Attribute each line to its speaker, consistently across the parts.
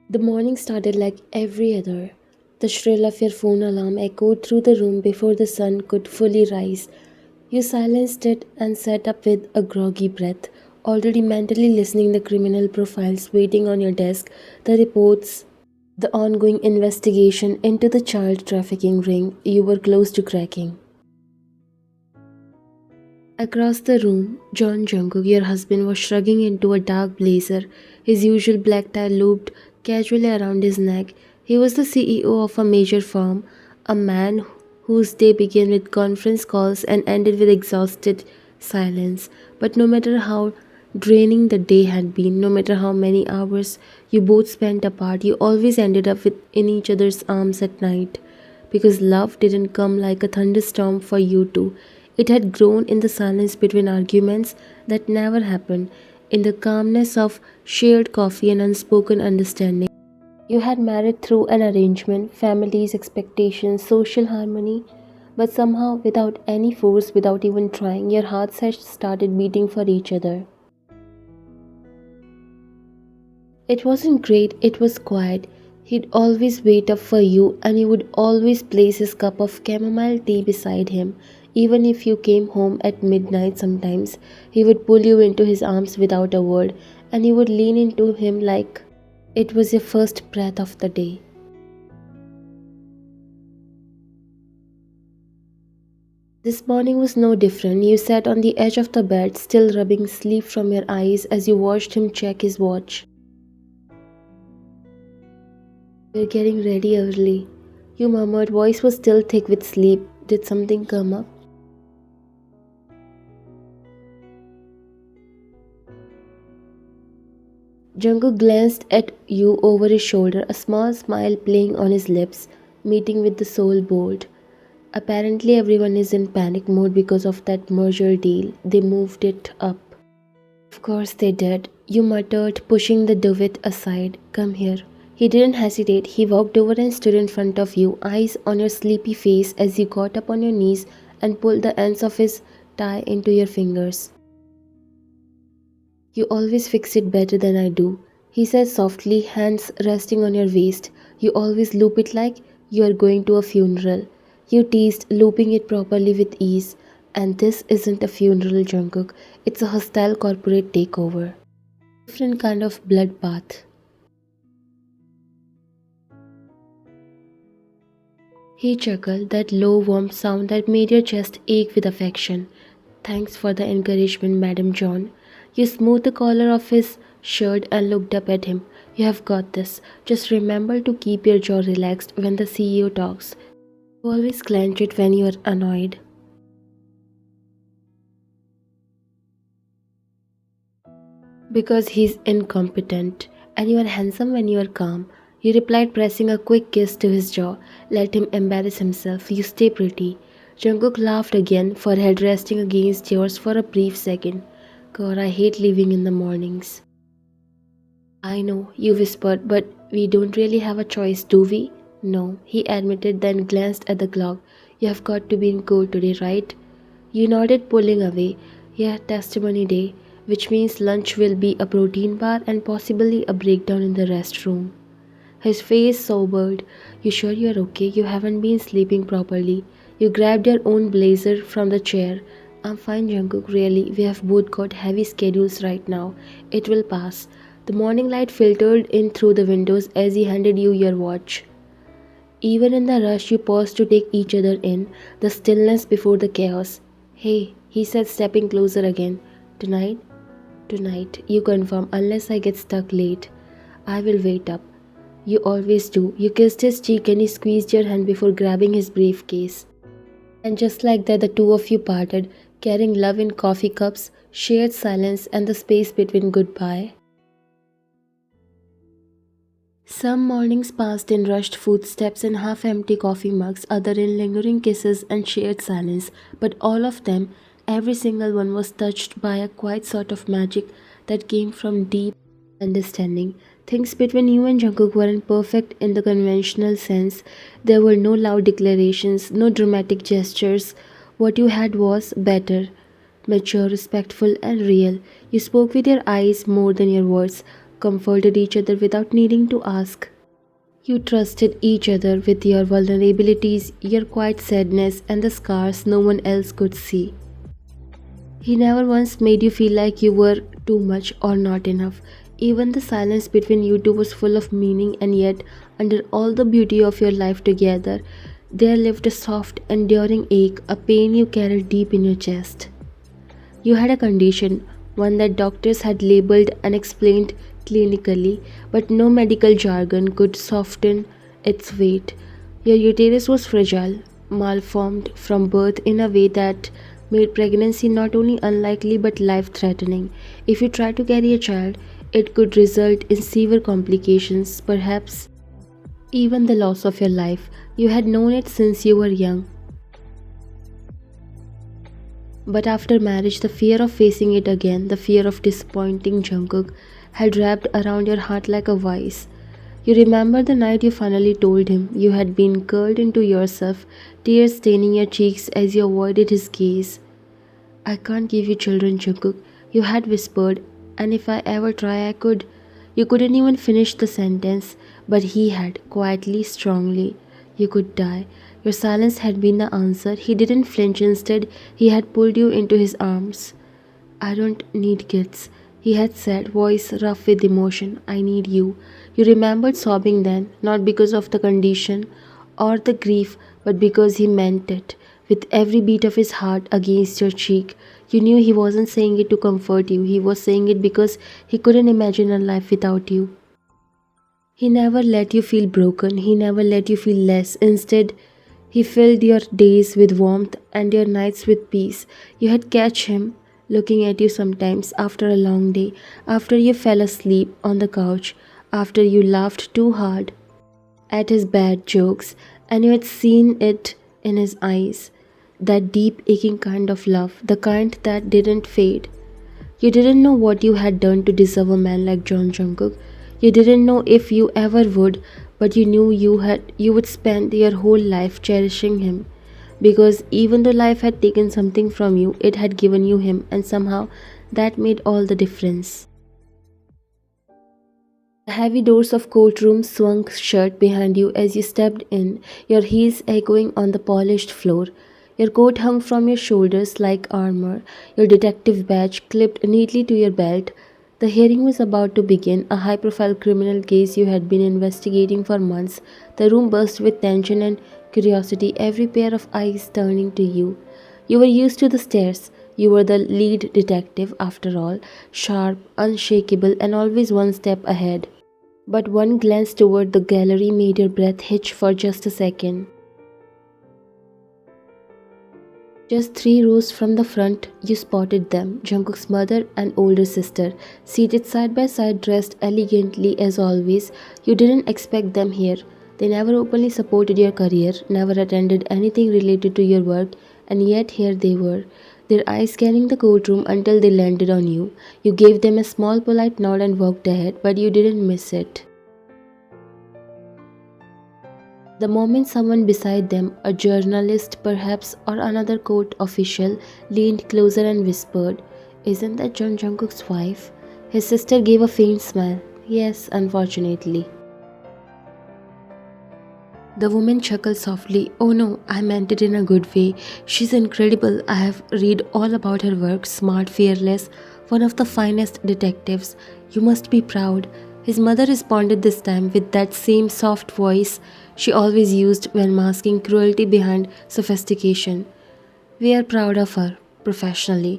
Speaker 1: The morning started like every other. The shrill of your phone alarm echoed through the room before the sun could fully rise. You silenced it and sat up with a groggy breath, already mentally listening the criminal profiles waiting on your desk, the reports, the ongoing investigation into the child trafficking ring you were close to cracking. Across the room, John Jungkook, your husband, was shrugging into a dark blazer, his usual black tie looped casually around his neck. He was the CEO of a major firm, a man whose day began with conference calls and ended with exhausted silence. But no matter how draining the day had been, no matter how many hours you both spent apart, you always ended up in each other's arms at night. Because love didn't come like a thunderstorm for you two. It had grown in the silence between arguments that never happened, in the calmness of shared coffee and unspoken understanding. You had married through an arrangement, families, expectations, social harmony, but somehow, without any force, without even trying, your hearts had started beating for each other. It wasn't great, it was quiet. He'd always wait up for you, and you would always place his cup of chamomile tea beside him. Even if you came home at midnight sometimes, he would pull you into his arms without a word, and you would lean into him like it was your first breath of the day. This morning was no different. You sat on the edge of the bed, still rubbing sleep from your eyes as you watched him check his watch. We're getting ready early. You murmured, voice was still thick with sleep. Did something come up? Jungkook glanced at you over his shoulder, a small smile playing on his lips, meeting with the soul bold. Apparently everyone is in panic mode because of that merger deal. They moved it up. Of course they did, you muttered, pushing the duvet aside. Come here. He didn't hesitate. He walked over and stood in front of you, eyes on your sleepy face as you got up on your knees and pulled the ends of his tie into your fingers. You always fix it better than I do, he said softly, hands resting on your waist. You always loop it like you are going to a funeral. You teased, looping it properly with ease. And this isn't a funeral, Jungkook. It's a hostile corporate takeover. Different kind of bloodbath. He chuckled, that low, warm sound that made your chest ache with affection. Thanks for the encouragement, Madam John. You smoothed the collar of his shirt and looked up at him. You have got this. Just remember to keep your jaw relaxed when the CEO talks. You always clench it when you are annoyed. Because he's incompetent, and you are handsome when you are calm. You replied, pressing a quick kiss to his jaw. Let him embarrass himself. You stay pretty. Jungkook laughed again, forehead resting against yours for a brief second. God, I hate leaving in the mornings. I know, you whispered, but we don't really have a choice, do we? No, he admitted, then glanced at the clock. You have got to be in court today, right? You nodded, pulling away. Yeah, testimony day, which means lunch will be a protein bar and possibly a breakdown in the restroom. His face sobered. You sure you're okay? You haven't been sleeping properly. You grabbed your own blazer from the chair. I'm fine, Jungkook, really. We have both got heavy schedules right now. It will pass. The morning light filtered in through the windows as he handed you your watch. Even in the rush, you paused to take each other in, the stillness before the chaos. Hey, he said, stepping closer again. Tonight? Tonight, you confirm, unless I get stuck late. I will wait up. You always do. You kissed his cheek and he squeezed your hand before grabbing his briefcase. And just like that, the two of you parted, carrying love in coffee cups, shared silence, and the space between goodbye. Some mornings passed in rushed footsteps and half-empty coffee mugs, other in lingering kisses and shared silence, but all of them, every single one, was touched by a quiet sort of magic that came from deep understanding. Things between you and Jungkook weren't perfect in the conventional sense. There were no loud declarations, no dramatic gestures. What you had was better, mature, respectful, and real. You spoke with your eyes more than your words, comforted each other without needing to ask. You trusted each other with your vulnerabilities, your quiet sadness, and the scars no one else could see. He never once made you feel like you were too much or not enough. Even the silence between you two was full of meaning, and yet, under all the beauty of your life together, there lived a soft, enduring ache, a pain you carried deep in your chest. You had a condition, one that doctors had labeled and explained clinically, but no medical jargon could soften its weight. Your uterus was fragile, malformed from birth in a way that made pregnancy not only unlikely but life threatening. If you tried to carry a child, it could result in severe complications, perhaps even the loss of your life. You had known it since you were young. But after marriage, the fear of facing it again, the fear of disappointing Jungkook, had wrapped around your heart like a vice. You remember the night you finally told him you had been curled into yourself, tears staining your cheeks as you avoided his gaze. I can't give you children, Jungkook, you had whispered, and if I ever try, I could. You couldn't even finish the sentence, but he had, quietly, strongly. You could die. Your silence had been the answer. He didn't flinch, instead, he had pulled you into his arms. I don't need kids, he had said, voice rough with emotion. I need you. You remembered sobbing then, not because of the condition or the grief, but because he meant it. With every beat of his heart against your cheek, you knew he wasn't saying it to comfort you, he was saying it because he couldn't imagine a life without you. He never let you feel broken, he never let you feel less. Instead, he filled your days with warmth and your nights with peace. You had catch him looking at you sometimes after a long day, after you fell asleep on the couch, after you laughed too hard at his bad jokes, and you had seen it in his eyes. That deep, aching kind of love, the kind that didn't fade. You didn't know what you had done to deserve a man like John Jungkook. You didn't know if you ever would, but you knew you would spend your whole life cherishing him. Because even though life had taken something from you, it had given you him, and somehow that made all the difference. The heavy doors of courtroom swung shut behind you as you stepped in, your heels echoing on the polished floor. Your coat hung from your shoulders like armor, your detective badge clipped neatly to your belt. The hearing was about to begin, a high profile criminal case you had been investigating for months. The room burst with tension and curiosity, every pair of eyes turning to you. You were used to the stares. You were the lead detective, after all, sharp, unshakable, and always one step ahead. But one glance toward the gallery made your breath hitch for just a second. Just 3 rows from the front, you spotted them, Jungkook's mother and older sister, seated side by side, dressed elegantly as always. You didn't expect them here. They never openly supported your career, never attended anything related to your work, and yet here they were, their eyes scanning the courtroom until they landed on you. You gave them a small polite nod and walked ahead, but you didn't miss it. The moment someone beside them, a journalist perhaps or another court official, leaned closer and whispered, "Isn't that John Jungkook's wife?" His sister gave a faint smile. "Yes, unfortunately." The woman chuckled softly. "Oh no, I meant it in a good way. She's incredible. I have read all about her work. Smart, fearless, one of the finest detectives. You must be proud." His mother responded this time with that same soft voice she always used when masking cruelty behind sophistication. "We are proud of her, professionally.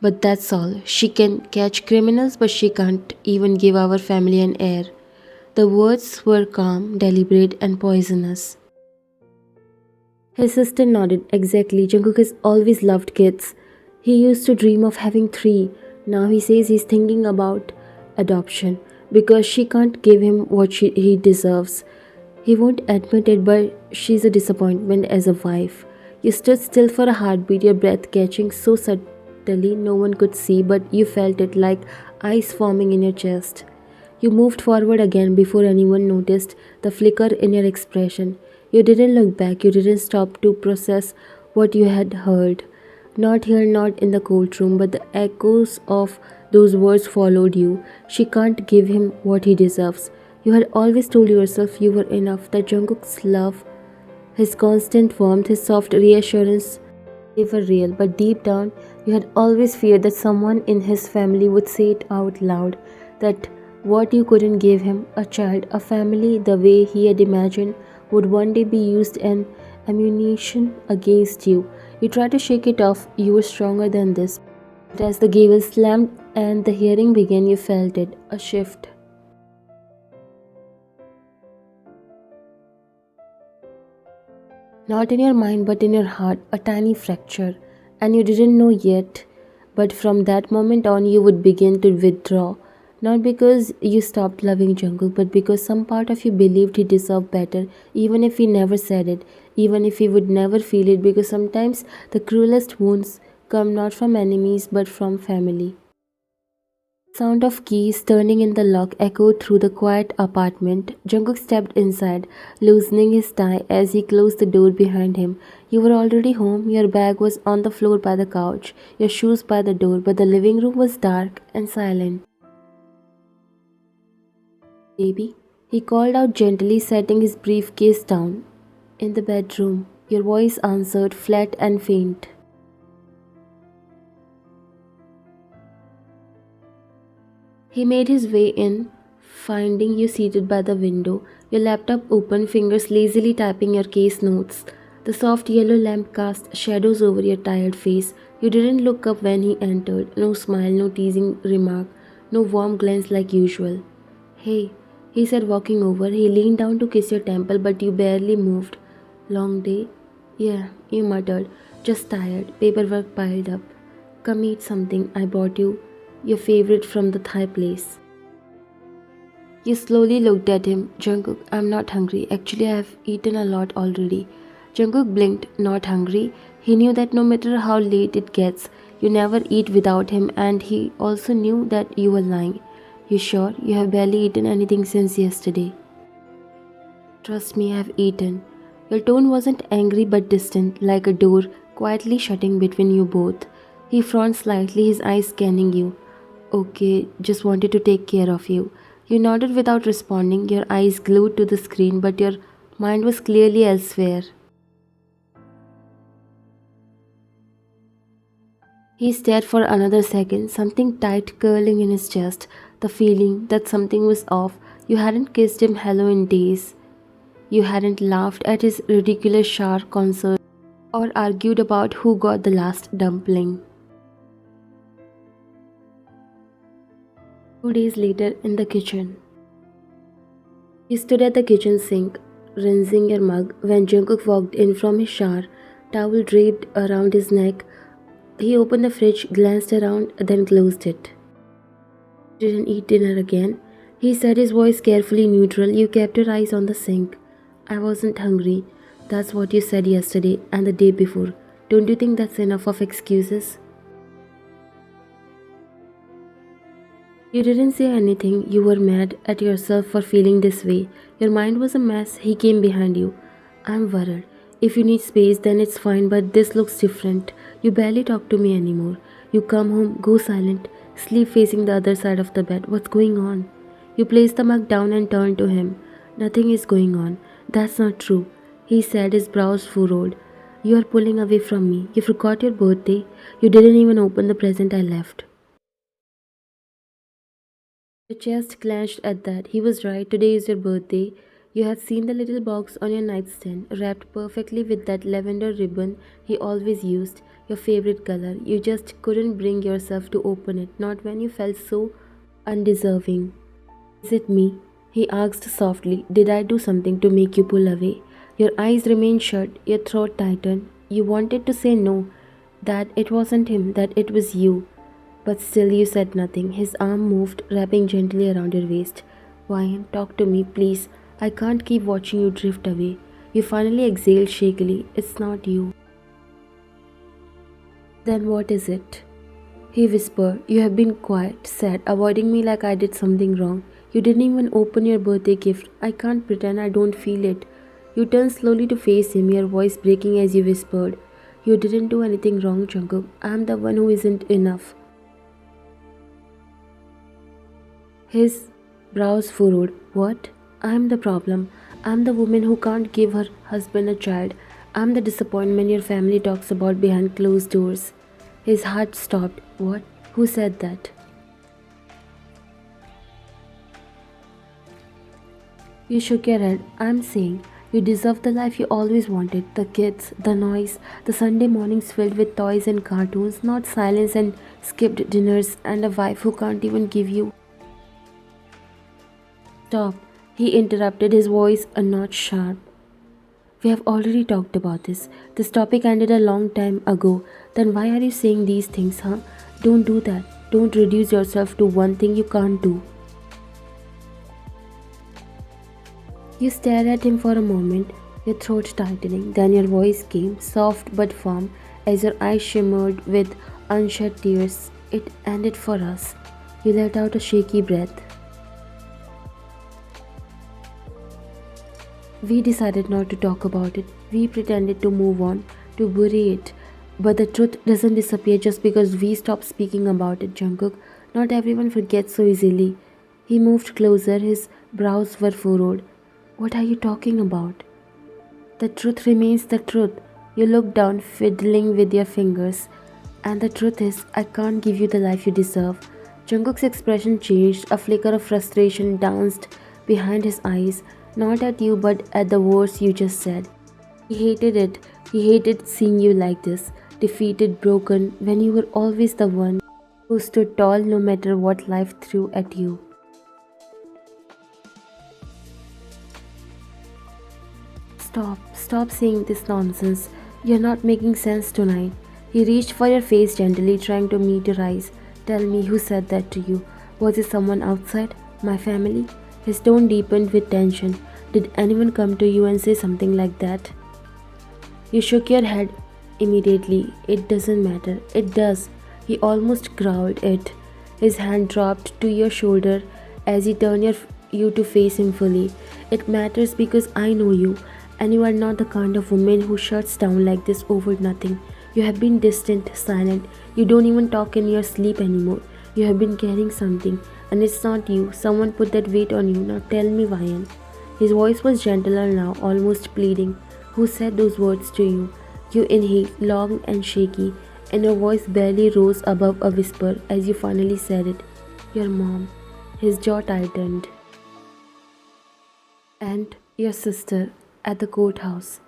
Speaker 1: But that's all. She can catch criminals, but she can't even give our family an heir." The words were calm, deliberate, and poisonous. His sister nodded. "Exactly. Jungkook has always loved kids. He used to dream of having 3. Now he says he's thinking about adoption because she can't give him what he deserves. He won't admit it, but she's a disappointment as a wife." You stood still for a heartbeat, your breath catching so subtly no one could see, but you felt it like ice forming in your chest. You moved forward again before anyone noticed the flicker in your expression. You didn't look back, you didn't stop to process what you had heard. Not here, not in the courtroom, but the echoes of Those words followed you. She can't give him what he deserves. You had always told yourself you were enough, that Jungkook's love, his constant warmth, his soft reassurance, they were real, but deep down, you had always feared that someone in his family would say it out loud, that what you couldn't give him, a child, a family, the way he had imagined, would one day be used as ammunition against you. You tried to shake it off, you were stronger than this. But as the gavel slammed and the hearing began, you felt it, a shift. Not in your mind, but in your heart, a tiny fracture. And you didn't know yet, but from that moment on, you would begin to withdraw. Not because you stopped loving Jungkook, but because some part of you believed he deserved better, even if he never said it, even if he would never feel it, because sometimes the cruelest wounds come not from enemies, but from family. Sound of keys turning in the lock echoed through the quiet apartment. Jungkook stepped inside, loosening his tie as he closed the door behind him. You were already home. Your bag was on the floor by the couch, your shoes by the door, but the living room was dark and silent. Baby, he called out gently, setting his briefcase down. In the bedroom, your voice answered, flat and faint. He made his way in, finding you seated by the window, your laptop open, fingers lazily typing your case notes. The soft yellow lamp cast shadows over your tired face. You didn't look up when he entered. No smile, no teasing remark, no warm glance like usual. Hey, he said, walking over. He leaned down to kiss your temple, but you barely moved. Long day? Yeah, you muttered. Just tired. Paperwork piled up. Come eat something. I brought you your favorite from the Thai place. You slowly looked at him. Jungkook, I'm not hungry. Actually, I have eaten a lot already. Jungkook blinked, not hungry. He knew that no matter how late it gets, you never eat without him, and he also knew that you were lying. You sure? You have barely eaten anything since yesterday. Trust me, I have eaten. Your tone wasn't angry but distant, like a door quietly shutting between you both. He frowned slightly, his eyes scanning you. Okay, just wanted to take care of you. You nodded without responding, your eyes glued to the screen, but your mind was clearly elsewhere. He stared for another second, something tight curling in his chest, the feeling that something was off. You hadn't kissed him hello in days. You hadn't laughed at his ridiculous shower concert or argued about who got the last dumpling. 2 days later, in the kitchen. You stood at the kitchen sink, rinsing your mug, when Jungkook walked in from his shower, towel draped around his neck. He opened the fridge, glanced around, then closed it. Didn't eat dinner again, he said, his voice carefully neutral. You kept your eyes on the sink. I wasn't hungry. That's what you said yesterday and the day before. Don't you think that's enough of excuses? You didn't say anything. You were mad at yourself for feeling this way. Your mind was a mess. He came behind you. I'm worried. If you need space, then it's fine, but this looks different. You barely talk to me anymore. You come home, go silent, sleep facing the other side of the bed. What's going on? You placed the mug down and turned to him. Nothing is going on. That's not true, he said, his brows furrowed. You are pulling away from me. You forgot your birthday. You didn't even open the present I left. Your chest clenched at that. He was right. Today is your birthday. You had seen the little box on your nightstand, wrapped perfectly with that lavender ribbon he always used, your favorite color. You just couldn't bring yourself to open it, not when you felt so undeserving. Is it me? He asked softly. Did I do something to make you pull away? Your eyes remained shut, your throat tightened. You wanted to say no, that it wasn't him, that it was you. But still you said nothing. His arm moved, wrapping gently around your waist. Why? Talk to me, please. I can't keep watching you drift away. You finally exhaled shakily. It's not you. Then what is it? He whispered. You have been quiet, sad, avoiding me like I did something wrong. You didn't even open your birthday gift. I can't pretend I don't feel it. You turned slowly to face him, your voice breaking as you whispered. You didn't do anything wrong, Jungkook. I'm the one who isn't enough. His brows furrowed. What? I'm the problem. I'm the woman who can't give her husband a child. I'm the disappointment your family talks about behind closed doors. His heart stopped. What? Who said that? You shook your head. I'm saying you deserve the life you always wanted. The kids, the noise, the Sunday mornings filled with toys and cartoons, not silence and skipped dinners, and a wife who can't even give you. Stop, he interrupted, his voice a notch sharp. We have already talked about this. This topic ended a long time ago. Then why are you saying these things, huh? Don't do that. Don't reduce yourself to one thing you can't do. You stared at him for a moment, your throat tightening. Then your voice came, soft but firm, as your eyes shimmered with unshed tears. It ended for us. You let out a shaky breath. We decided not to talk about it. We pretended to move on, to bury it. But the truth doesn't disappear just because we stop speaking about it, Jungkook. Not everyone forgets so easily. He moved closer, his brows were furrowed. What are you talking about? The truth remains the truth. You look down, fiddling with your fingers. And the truth is, I can't give you the life you deserve. Jungkook's expression changed, a flicker of frustration danced behind his eyes, not at you but at the words you just said. He hated it. He hated seeing you like this, defeated, broken, when you were always the one who stood tall no matter what life threw at you. Stop saying this nonsense. You're not making sense tonight. He reached for your face gently, trying to meet your eyes. Tell me, who said that to you? Was it someone outside? My family? His tone deepened with tension. Did anyone come to you and say something like that? You shook your head immediately. It doesn't matter. It does. He almost growled it. His hand dropped to your shoulder as he turned you to face him fully. It matters because I know you, and you are not the kind of woman who shuts down like this over nothing. You have been distant, silent. You don't even talk in your sleep anymore. You have been carrying something, and it's not you. Someone put that weight on you. Now tell me, Ryan. His voice was gentler now, almost pleading. Who said those words to you? You inhaled, long and shaky, and your voice barely rose above a whisper as you finally said it. Your mom. His jaw tightened. And your sister at the courthouse.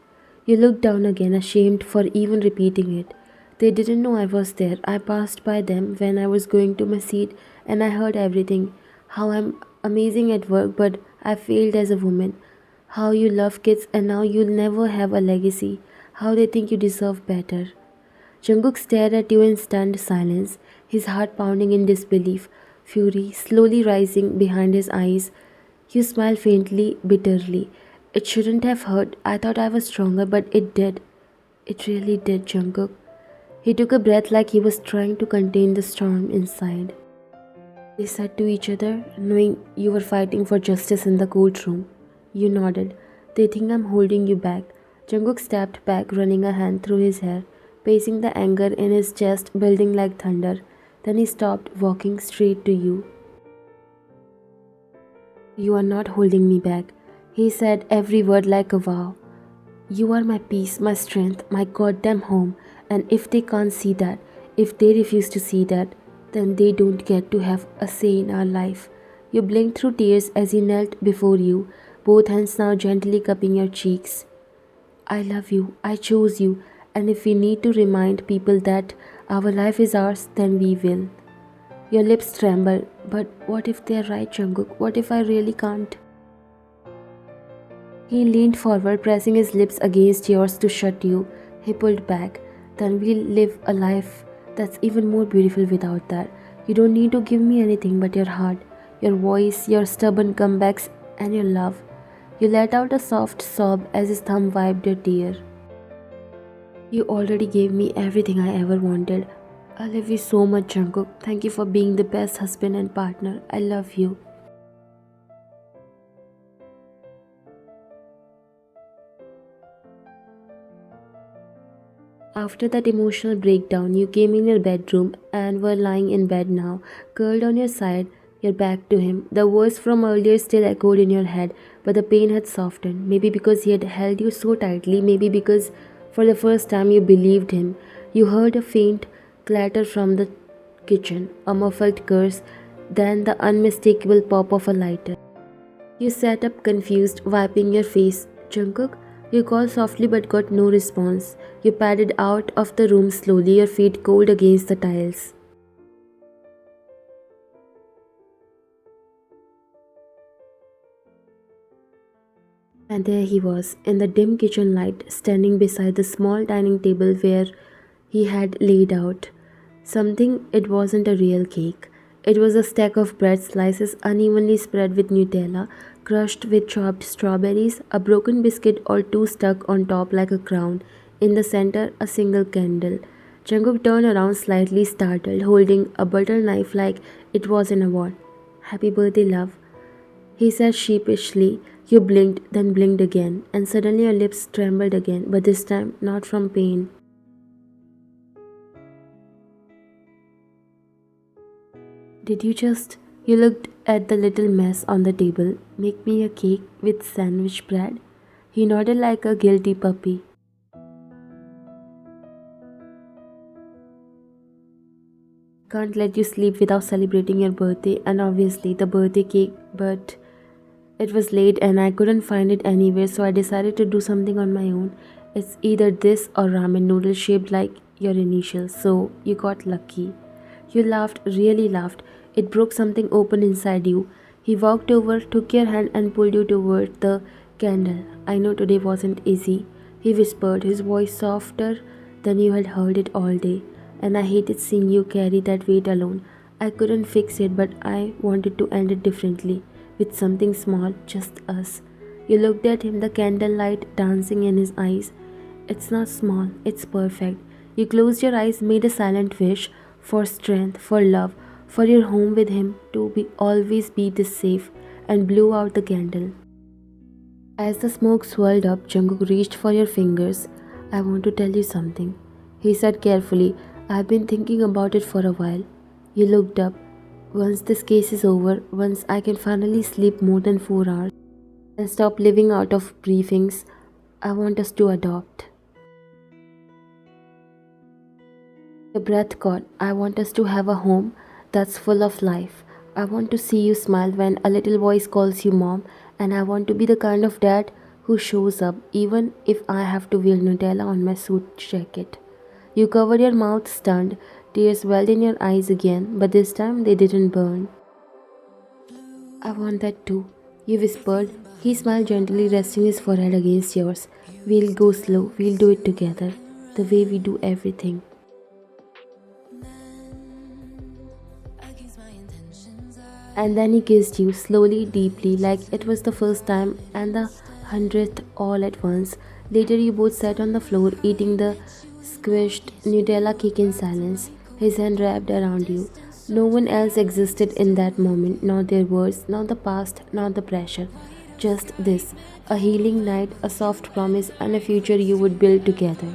Speaker 1: You looked down again, ashamed for even repeating it. They didn't know I was there. I passed by them when I was going to my seat and I heard everything. How I'm amazing at work, but I failed as a woman. How you love kids and now you'll never have a legacy. How they think you deserve better. Jungkook stared at you in stunned silence, his heart pounding in disbelief, fury slowly rising behind his eyes. You smiled faintly, bitterly. It shouldn't have hurt. I thought I was stronger, but it did. It really did, Jungkook. He took a breath like he was trying to contain the storm inside. They said to each other, knowing you were fighting for justice in the courtroom. You nodded. They think I'm holding you back. Jungkook stepped back, running a hand through his hair, pacing the anger in his chest building like thunder. Then he stopped, walking straight to you. You are not holding me back. He said every word like a vow. You are my peace, my strength, my goddamn home. And if they can't see that, if they refuse to see that, then they don't get to have a say in our life. You blinked through tears as he knelt before you, both hands now gently cupping your cheeks. I love you, I chose you, and if we need to remind people that our life is ours, then we will. Your lips tremble, but what if they're right, Jungkook? What if I really can't? He leaned forward, pressing his lips against yours to shut you. He pulled back. Then we'll live a life that's even more beautiful without that. You don't need to give me anything but your heart, your voice, your stubborn comebacks, and your love. You let out a soft sob as his thumb wiped your tear. You already gave me everything I ever wanted. I love you so much, Jungkook. Thank you for being the best husband and partner. I love you. After that emotional breakdown, you came in your bedroom and were lying in bed now, curled on your side, Your back to him. The words from earlier still echoed in your head, but the pain had softened. Maybe because he had held you so tightly, maybe because for the first time you believed him. You heard a faint clatter from the kitchen, a muffled curse, then the unmistakable pop of a lighter. You sat up confused, wiping your face. Jungkook, you called softly but got no response. You padded out of the room slowly, your feet cold against the tiles. And there he was, in the dim kitchen light, standing beside the small dining table where he had laid out something. It wasn't a real cake. It was a stack of bread slices unevenly spread with Nutella, crushed with chopped strawberries, a broken biscuit or two stuck on top like a crown. In the center, a single candle. Jungkook turned around slightly startled, holding a butter knife like it was an award. Happy birthday, love, he said sheepishly. You blinked, then blinked again, and suddenly your lips trembled again, but this time not from pain. Did you just? You looked at the little mess on the table. Make me a cake with sandwich bread? He nodded like a guilty puppy. Can't let you sleep without celebrating your birthday, and obviously the birthday cake, but it was late and I couldn't find it anywhere, so I decided to do something on my own. It's either this or ramen noodles shaped like your initials, so you got lucky. You laughed, really laughed. It broke something open inside you. He walked over, took your hand, and pulled you toward the candle. I know today wasn't easy, he whispered, his voice softer than you had heard it all day. And I hated seeing you carry that weight alone. I couldn't fix it, but I wanted to end it differently, with something small, just us. You looked at him, the candlelight dancing in his eyes. It's not small, it's perfect. You closed your eyes, made a silent wish for strength, for love, for your home with him to be always be this safe, and blew out the candle. As the smoke swirled up, Jungkook reached for your fingers. I want to tell you something, he said carefully. I've been thinking about it for a while. You looked up. Once this case is over, once I can finally sleep more than 4 hours and stop living out of briefings, I want us to adopt. The breath caught. I want us to have a home that's full of life. I want to see you smile when a little voice calls you mom, and I want to be the kind of dad who shows up even if I have to wear Nutella on my suit jacket. You covered your mouth, stunned. Tears welled in your eyes again, but this time they didn't burn. I want that too, you whispered. He smiled gently, resting his forehead against yours. We'll go slow, we'll do it together, the way we do everything. And then he kissed you, slowly, deeply, like it was the first time and the 100th all at once. Later you both sat on the floor, eating the squished Nutella cake in silence, his hand wrapped around you. No one else existed in that moment, not their words, not the past, not the pressure. Just this, a healing night, a soft promise, and a future you would build together.